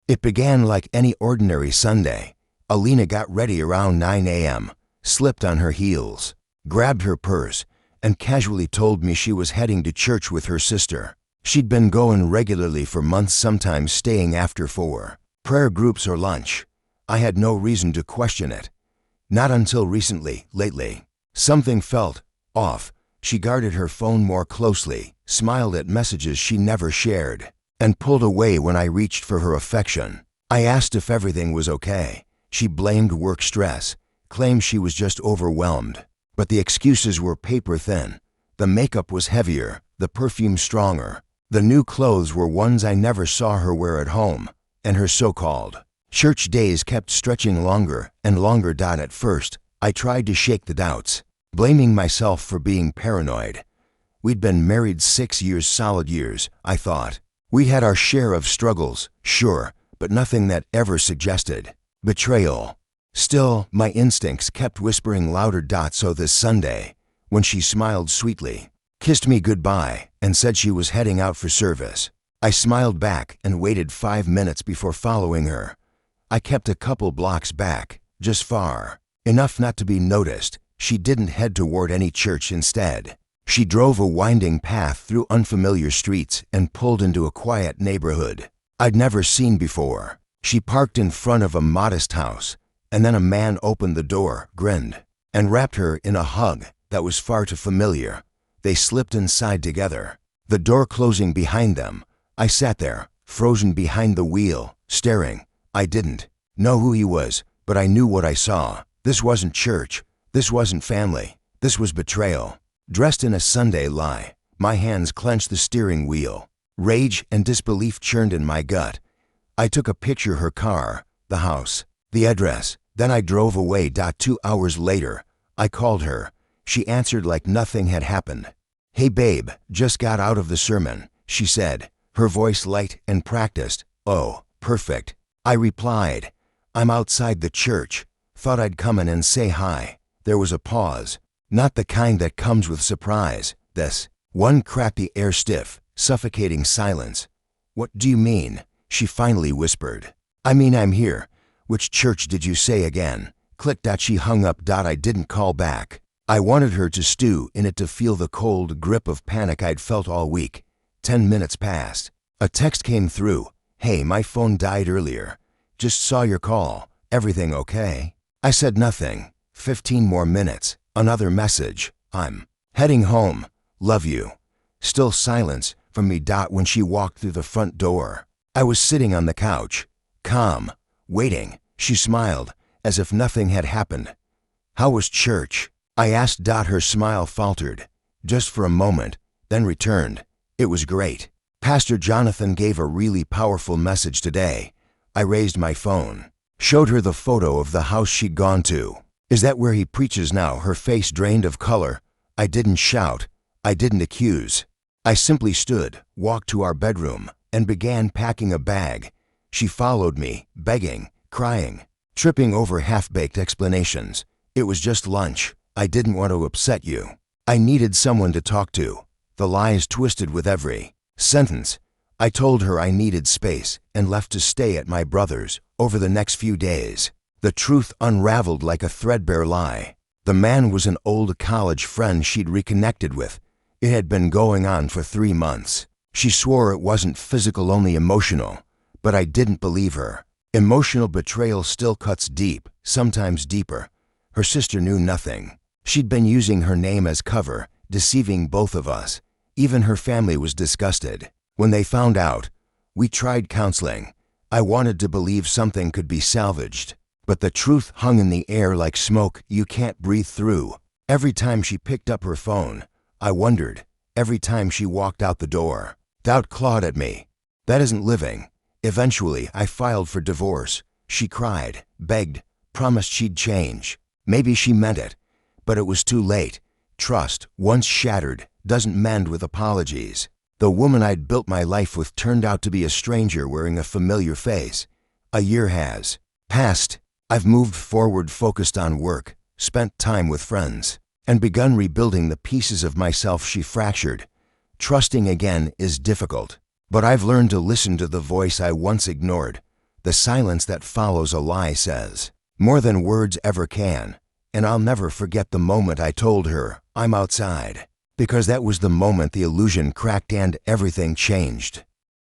It began like any ordinary Sunday. Alina got ready around 9 a.m., slipped on her heels, grabbed her purse, and casually told me she was heading to church with her sister. She'd been going regularly for months, sometimes staying after 4. Prayer groups or lunch. I had no reason to question it. Not until lately. Something felt off. She guarded her phone more closely, smiled at messages she never shared, and pulled away when I reached for her affection. I asked if everything was okay. She blamed work stress, claimed she was just overwhelmed. But the excuses were paper thin. The makeup was heavier, the perfume stronger. The new clothes were ones I never saw her wear at home, and her so-called church days kept stretching longer and longer. At first, I tried to shake the doubts, blaming myself for being paranoid. We'd been married 6 years, solid years, I thought. We had our share of struggles, sure, but nothing that ever suggested betrayal. Still, my instincts kept whispering louder. So this Sunday, when she smiled sweetly, kissed me goodbye, and said she was heading out for service, I smiled back and waited 5 minutes before following her. I kept a couple blocks back, just far enough not to be noticed. She didn't head toward any church. Instead, she drove a winding path through unfamiliar streets and pulled into a quiet neighborhood I'd never seen before. She parked in front of a modest house, and then a man opened the door, grinned, and wrapped her in a hug that was far too familiar. They slipped inside together, the door closing behind them. I sat there, frozen behind the wheel, staring. I didn't know who he was, but I knew what I saw. This wasn't church. This wasn't family. This was betrayal. Dressed in a Sunday lie, my hands clenched the steering wheel. Rage and disbelief churned in my gut. I took a picture of her car, the house, the address. Then I drove away. 2 hours later, I called her. She answered like nothing had happened. "Hey babe, just got out of the sermon," she said, her voice light and practiced. "Oh, perfect." I replied, "I'm outside the church. Thought I'd come in and say hi." There was a pause, not the kind that comes with surprise. This one cracked the air, stiff, suffocating silence. "What do you mean?" she finally whispered. "I mean I'm here. Which church did you say again?" Click. She hung up. I didn't call back. I wanted her to stew in it, to feel the cold grip of panic I'd felt all week. 10 minutes passed. A text came through. "Hey, my phone died earlier. Just saw your call. Everything okay?" I said nothing. 15 more minutes. Another message. "I'm heading home. Love you." Still silence from me. When she walked through the front door, I was sitting on the couch, calm, waiting. She smiled, as if nothing had happened. "How was church?" I asked. Her smile faltered, just for a moment, then returned. "It was great. Pastor Jonathan gave a really powerful message today." I raised my phone, showed her the photo of the house she'd gone to. "Is that where he preaches now?" Her face drained of color. I didn't shout. I didn't accuse. I simply stood, walked to our bedroom, and began packing a bag. She followed me, begging, crying, tripping over half-baked explanations. "It was just lunch. I didn't want to upset you. I needed someone to talk to." The lies twisted with every sentence. I told her I needed space and left to stay at my brother's. Over the next few days, the truth unraveled like a threadbare lie. The man was an old college friend she'd reconnected with. It had been going on for 3 months. She swore it wasn't physical, only emotional, but I didn't believe her. Emotional betrayal still cuts deep, sometimes deeper. Her sister knew nothing. She'd been using her name as cover, deceiving both of us. Even her family was disgusted when they found out. We tried counseling. I wanted to believe something could be salvaged, but the truth hung in the air like smoke you can't breathe through. Every time she picked up her phone, I wondered. Every time she walked out the door, doubt clawed at me. That isn't living. Eventually, I filed for divorce. She cried, begged, promised she'd change. Maybe she meant it, but it was too late. Trust, once shattered, doesn't mend with apologies. The woman I'd built my life with turned out to be a stranger wearing a familiar face. A year has passed. I've moved forward, focused on work, spent time with friends, and begun rebuilding the pieces of myself she fractured. Trusting again is difficult, but I've learned to listen to the voice I once ignored. The silence that follows a lie says more than words ever can, and I'll never forget the moment I told her, "I'm outside," because that was the moment the illusion cracked and everything changed.